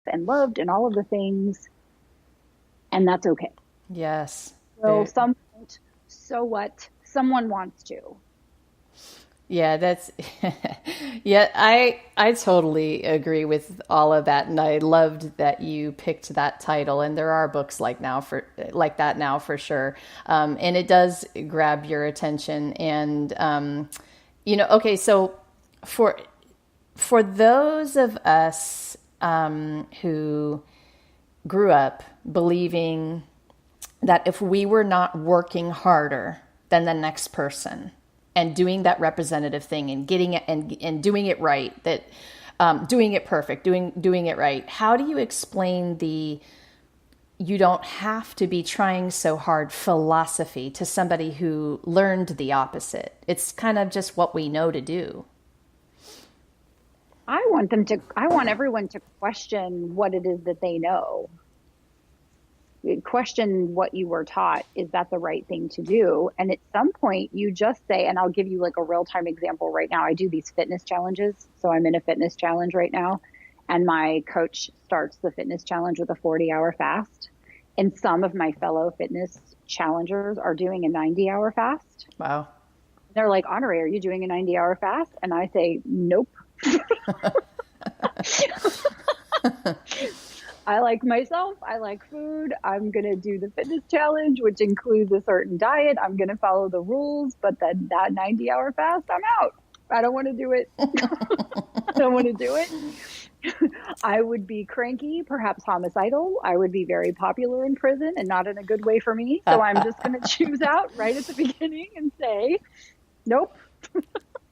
and loved and all of the things. And that's okay. Yes. So some won't. So what? Someone wants to. Yeah, that's yeah, I totally agree with all of that, and I loved that you picked that title. And there are books like that now for sure, and it does grab your attention. And okay, so for those of us who grew up believing that if we were not working harder than the next person and doing that representative thing and getting it and doing it right, that doing it perfect, doing it right, how do you explain the you don't have to be trying so hard philosophy to somebody who learned the opposite? It's kind of just what we know to do. I want everyone to question what it is that they know. Question what you were taught. Is that the right thing to do? And at some point you just say, and I'll give you like a real time example right now. I do these fitness challenges. So I'm in a fitness challenge right now. And my coach starts the fitness challenge with a 40-hour fast. And some of my fellow fitness challengers are doing a 90-hour fast. Wow. They're like, Honoree, are you doing a 90-hour fast? And I say, nope. I like myself. I like food. I'm going to do the fitness challenge, which includes a certain diet. I'm going to follow the rules, but then that 90-hour fast, I'm out. I don't want to do it. I don't want to do it. I would be cranky, perhaps homicidal. I would be very popular in prison and not in a good way for me. So I'm just going to choose out right at the beginning and say, nope.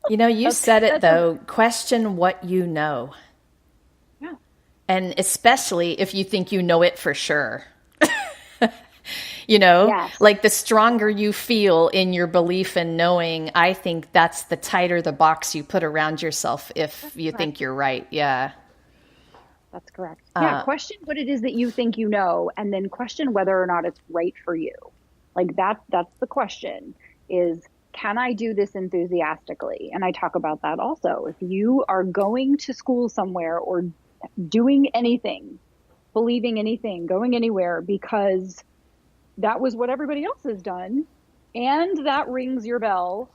You said it though, question what you know. Yeah. And especially if you think you know it for sure. Yes. Like the stronger you feel in your belief and knowing, I think that's the tighter the box you put around yourself if you think you're right. Yeah. That's correct. Yeah. Question what it is that you think you know, and then question whether or not it's right for you. Like that's the question is, can I do this enthusiastically? And I talk about that also. If you are going to school somewhere or doing anything, believing anything, going anywhere because that was what everybody else has done, and that rings your bell,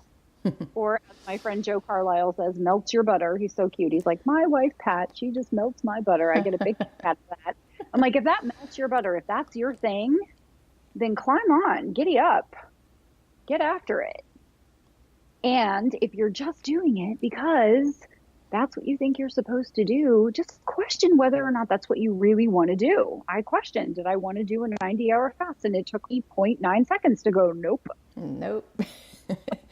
or as my friend Joe Carlisle says, melts your butter. He's so cute. He's like, my wife, Pat, she just melts my butter. I get a big pat of that. I'm like, if that melts your butter, if that's your thing, then climb on, giddy up, get after it. And if you're just doing it because that's what you think you're supposed to do, just question whether or not that's what you really want to do. I questioned, did I want to do a 90-hour fast? And it took me 0.9 seconds to go, nope. Nope.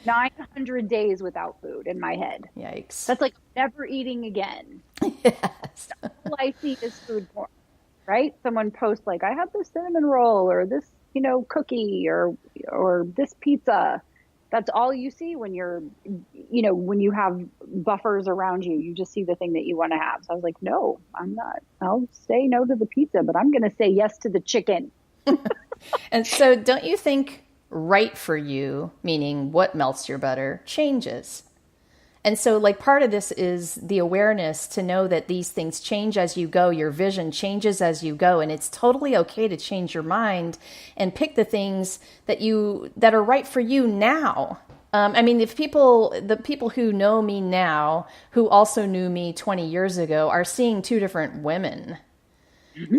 900 days without food in my head. Yikes. That's like never eating again. Yes. All I see is food porn, right? Someone posts like, I had this cinnamon roll or this, cookie or this pizza. That's all you see when you're, when you have buffers around you, you just see the thing that you want to have. So I was like, no, I'm not. I'll say no to the pizza, but I'm going to say yes to the chicken. And so don't you think right for you, meaning what melts your butter, changes? And so like part of this is the awareness to know that these things change as you go. Your vision changes as you go. And it's totally okay to change your mind and pick the things that are right for you now. If the people who know me now, who also knew me 20 years ago, are seeing two different women.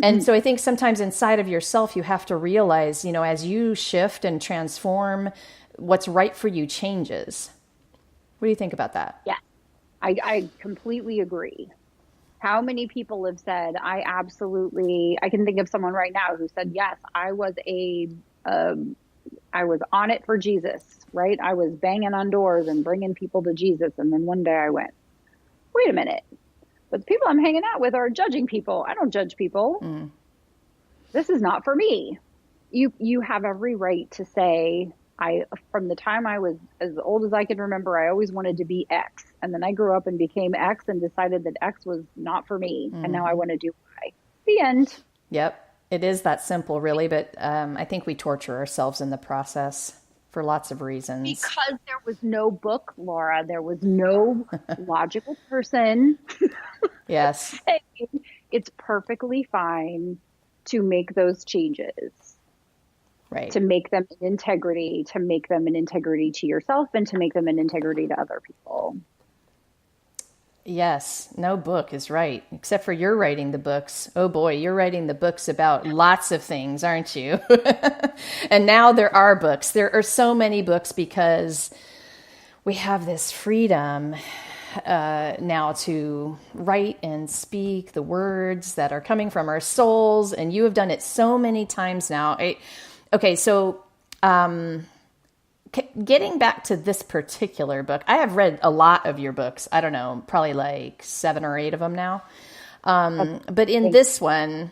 And so I think sometimes inside of yourself, you have to realize, as you shift and transform, what's right for you changes. What do you think about that? Yeah, I completely agree. How many people have said, I can think of someone right now who said, yes, I was on it for Jesus, right? I was banging on doors and bringing people to Jesus. And then one day I went, wait a minute, but the people I'm hanging out with are judging people. I don't judge people. This is not for me. You have every right to say, from the time I was as old as I can remember, I always wanted to be X. And then I grew up and became X and decided that X was not for me. And now I want to do Y. The end. Yep. It is that simple, really. But I think we torture ourselves in the process for lots of reasons. Because there was no book, Laura. There was no logical person. Yes. it's perfectly fine to make those changes, Right. to make them an integrity, to make them an integrity to yourself and to make them an integrity to other people. Yes, no book is right, except for you're writing the books. Oh boy, you're writing the books about lots of things, aren't you? And now there are books. There are so many books because we have this freedom now to write and speak the words that are coming from our souls. And you have done it so many times now. Okay, so getting back to this particular book, I have read a lot of your books. I don't know, probably like 7 or 8 of them now. But in this one,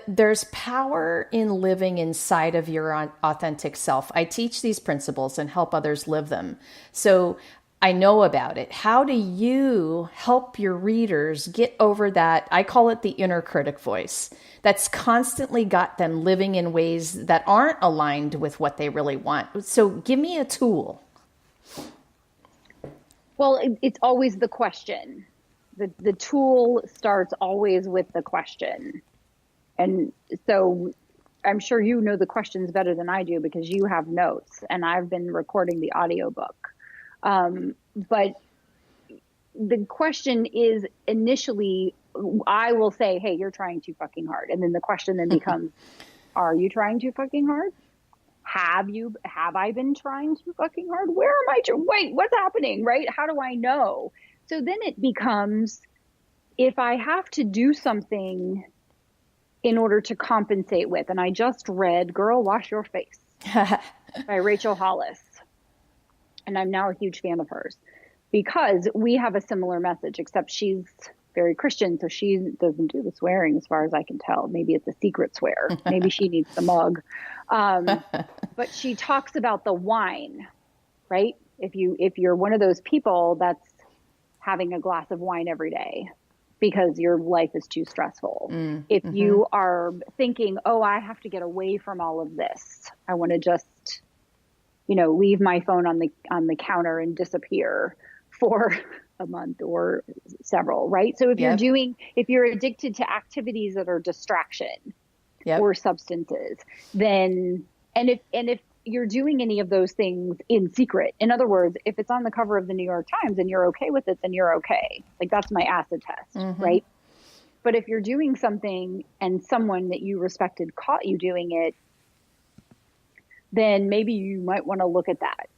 there's power in living inside of your authentic self. I teach these principles and help others live them. So I know about it. How do you help your readers get over that? I call it the inner critic voice that's constantly got them living in ways that aren't aligned with what they really want. So give me a tool. Well, it's always the question. The tool starts always with the question. And so I'm sure you know the questions better than I do because you have notes and I've been recording the audiobook. But the question is initially, I will say, hey, you're trying too fucking hard. And then the question then becomes, are you trying too fucking hard? Have I been trying too fucking hard? Where am I? Wait, what's happening? Right? How do I know? So then it becomes, if I have to do something in order to compensate with, and I just read Girl, Wash Your Face by Rachel Hollis. And I'm now a huge fan of hers because we have a similar message, except she's very Christian. So she doesn't do the swearing as far as I can tell. Maybe it's a secret swear. Maybe she needs the mug. But she talks about the wine, right? If you're one of those people that's having a glass of wine every day because your life is too stressful. If you are thinking, oh, I have to get away from all of this. I want to just, leave my phone on the counter and disappear for a month or several, right? So if you're addicted to activities that are distraction or substances, then, and if you're doing any of those things in secret, in other words, if it's on the cover of the New York Times and you're okay with it, then you're okay. Like that's my acid test, right? But if you're doing something and someone that you respected caught you doing it, then maybe you might want to look at that.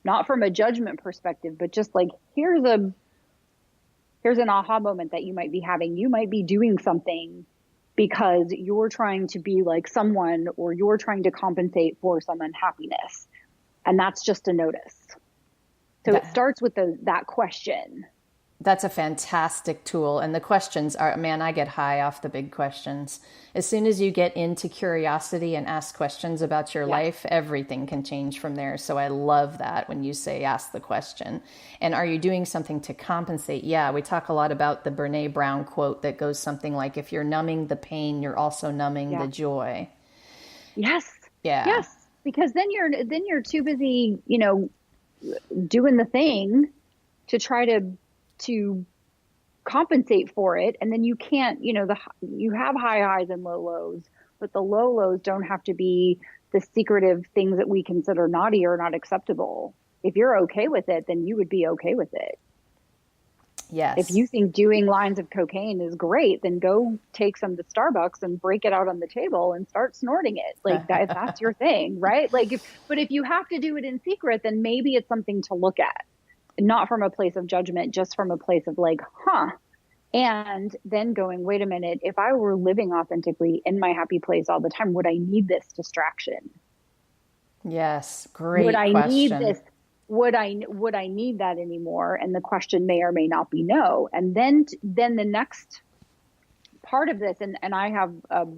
Not from a judgment perspective, but just like, here's an aha moment that you might be having. You might be doing something because you're trying to be like someone or you're trying to compensate for some unhappiness. And that's just a notice. So it starts with that question. That's a fantastic tool. And the questions are, man, I get high off the big questions. As soon as you get into curiosity and ask questions about your life, everything can change from there. So I love that when you say, ask the question. And are you doing something to compensate? Yeah, we talk a lot about the Brene Brown quote that goes something like, if you're numbing the pain, you're also numbing the joy. Yes. Yeah. Yes. Because then you're too busy, doing the thing to try to compensate for it. And then you can't, you have high highs and low lows, but the low lows don't have to be the secretive things that we consider naughty or not acceptable. If you're okay with it, then you would be okay with it. Yes. If you think doing lines of cocaine is great, then go take some to Starbucks and break it out on the table and start snorting it. Like that's your thing, right? Like, but if you have to do it in secret, then maybe it's something to look at. Not from a place of judgment, just from a place of like, and then going, wait a minute, if I were living authentically in my happy place all the time, would I need this distraction? Yes. Great would I question. need this? Would I need that anymore? And the question may or may not be no. And then the next part of this, and I have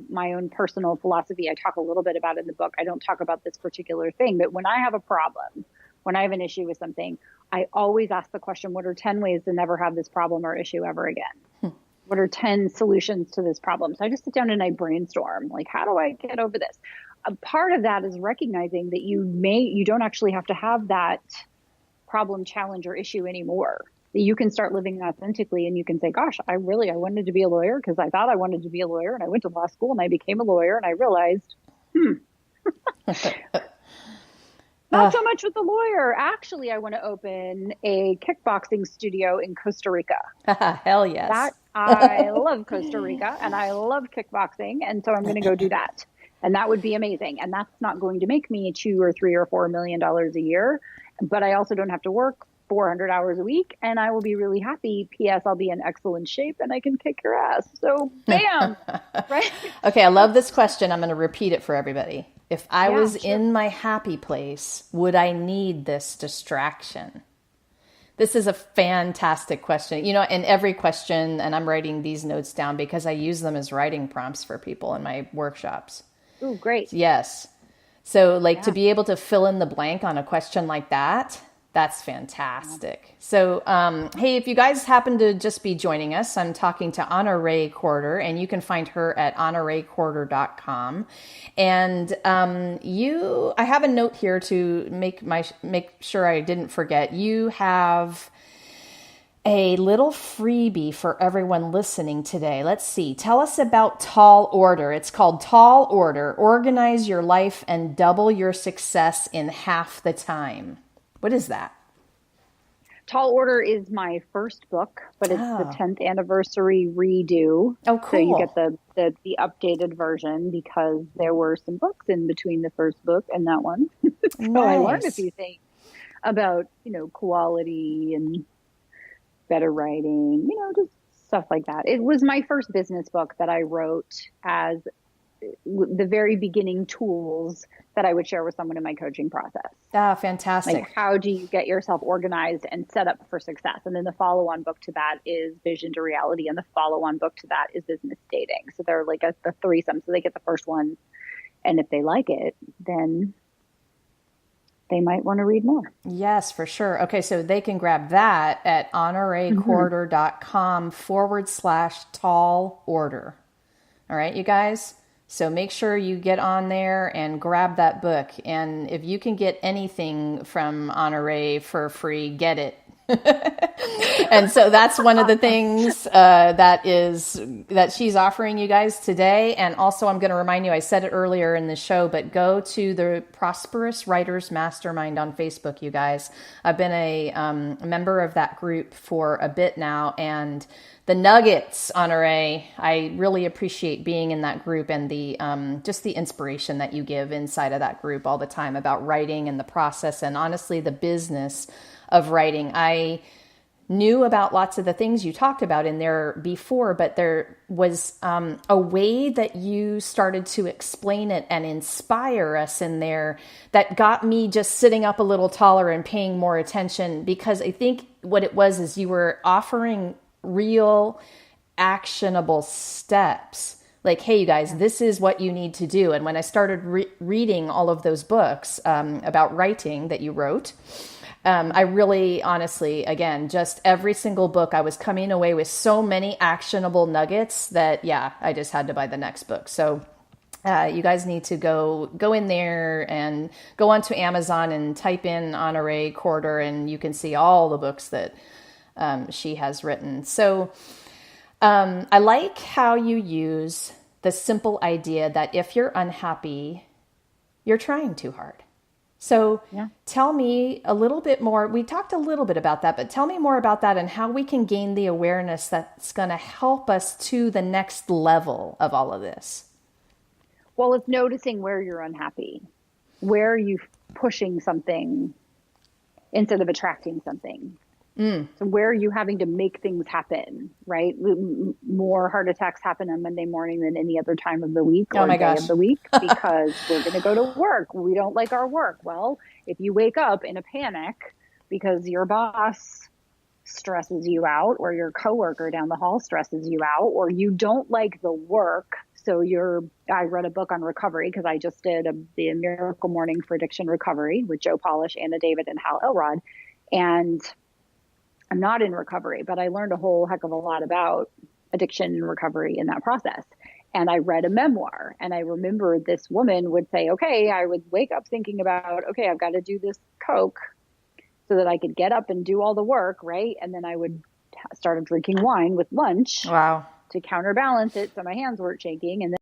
my own personal philosophy. I talk a little bit about it in the book. I don't talk about this particular thing, but when I have a problem, when I have an issue with something, I always ask the question, what are 10 ways to never have this problem or issue ever again? What are 10 solutions to this problem? So I just sit down and I brainstorm, like, how do I get over this? A part of that is recognizing that you don't actually have to have that problem, challenge, or issue anymore. You can start living authentically, and you can say, gosh, I wanted to be a lawyer because I thought I wanted to be a lawyer, and I went to law school and I became a lawyer, and I realized, not so much with the lawyer. Actually, I want to open a kickboxing studio in Costa Rica. Hell yes. I love Costa Rica and I love kickboxing. And so I'm going to go do that. And that would be amazing. And that's not going to make me $2 or $3 or $4 million a year. But I also don't have to work 400 hours a week, and I will be really happy. P.S. I'll be in excellent shape and I can kick your ass. So bam, right? Okay, I love this question. I'm going to repeat it for everybody. If I was sure. in my happy place, would I need this distraction? This is a fantastic question. And every question, and I'm writing these notes down because I use them as writing prompts for people in my workshops. Oh, great. Yes. So to be able to fill in the blank on a question like that, that's fantastic. So, hey, if you guys happen to just be joining us, I'm talking to Honoree Corder, and you can find her at honoreecorder.com. And I have a note here to make sure I didn't forget. You have a little freebie for everyone listening today. Let's see. Tell us about Tall Order. It's called Tall Order. Organize your life and double your success in half the time. What is that? Tall Order is my first book, but it's the 10th anniversary redo. Oh, cool. So you get the updated version because there were some books in between the first book and that one. So Nice. I learned a few things about, quality and better writing, just stuff like that. It was my first business book that I wrote as the very beginning tools that I would share with someone in my coaching process. Fantastic. Like, how do you get yourself organized and set up for success? And then the follow-on book to that is Vision to Reality, and the follow-on book to that is Business Dating. So they're like the threesome. So they get the first one, and if they like it, then they might want to read more. Yes, for sure. Okay, so they can grab that at honoreecorder.com/tall order. All right, you guys? So make sure you get on there and grab that book. And if you can get anything from Honoree for free, get it. And so that's one of the things that she's offering you guys today. And also, I'm going to remind you, I said it earlier in the show, but go to the Prosperous Writers Mastermind on Facebook, you guys. I've been a member of that group for a bit now, and the nuggets, Honoree, I really appreciate being in that group and the just the inspiration that you give inside of that group all the time about writing and the process, and honestly, the business of writing. I knew about lots of the things you talked about in there before, but there was a way that you started to explain it and inspire us in there that got me just sitting up a little taller and paying more attention, because I think what it was is you were offering real actionable steps. Like, hey, you guys, this is what you need to do. And when I started reading all of those books about writing that you wrote, I really, honestly, again, just every single book, I was coming away with so many actionable nuggets that, I just had to buy the next book. So you guys need to go in there and go onto Amazon and type in Honoree Corder, and you can see all the books that she has written. So I like how you use the simple idea that if you're unhappy, you're trying too hard. So tell me a little bit more. We talked a little bit about that, but tell me more about that and how we can gain the awareness that's going to help us to the next level of all of this. Well, it's noticing where you're unhappy. Where are you pushing something instead of attracting something? So where are you having to make things happen, right? More heart attacks happen on Monday morning than any other time of the week or day of the week because we're going to go to work. We don't like our work. Well, if you wake up in a panic because your boss stresses you out, or your coworker down the hall stresses you out, or you don't like the work. So I read a book on recovery because I just did the Miracle Morning for Addiction Recovery with Joe Polish, Anna David, and Hal Elrod. And I'm not in recovery, but I learned a whole heck of a lot about addiction and recovery in that process. And I read a memoir, and I remember this woman would say, okay, I would wake up thinking about, okay, I've got to do this Coke. so that I could get up and do all the work, right? And then I would start drinking wine with lunch Wow. to counterbalance it so my hands weren't shaking. And